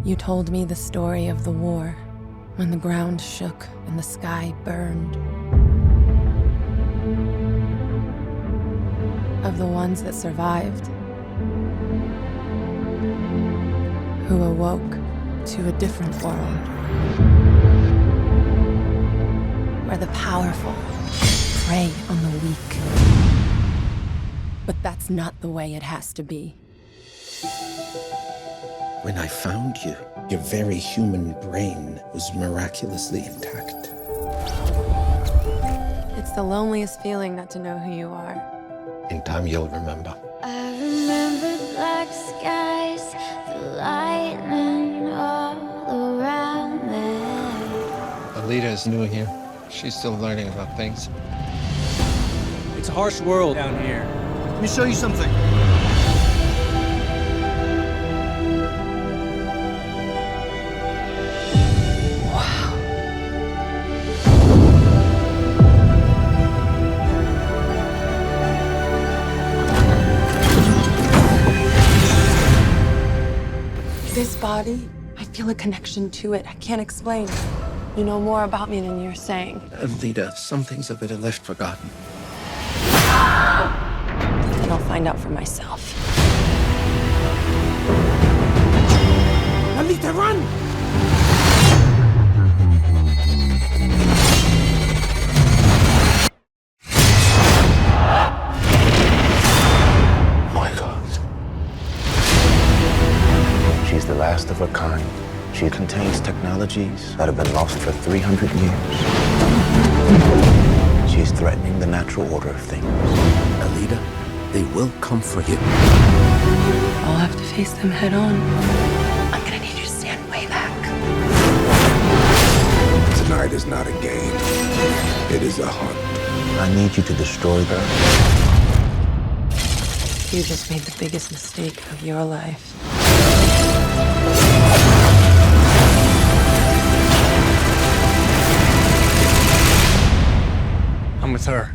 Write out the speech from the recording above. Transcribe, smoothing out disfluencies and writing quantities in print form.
You told me the story of the war, when the ground shook and the sky burned. Of the ones that survived, who awoke to a different world, where the powerful prey on the weak. But that's not the way it has to be. When I found you, your very human brain was miraculously intact. It's the loneliest feeling not to know who you are. In time, you'll remember. I remember black skies, the lightning all around me. Alita is new here. She's still learning about things. It's a harsh world down here. Let me show you something. This body, I feel a connection to it. I can't explain. You know more about me than you're saying. Alita, some things of it are left forgotten. And I'll find out for myself. Alita, run! My God. She's the last of her kind. She contains technologies that have been lost for 300 years. She's threatening the natural order of things. Alita, they will come for you. I'll have to face them head on. I'm gonna need you to stand way back. Tonight is not a game. It is a hunt. I need you to destroy her. You just made the biggest mistake of your life. I'm with her.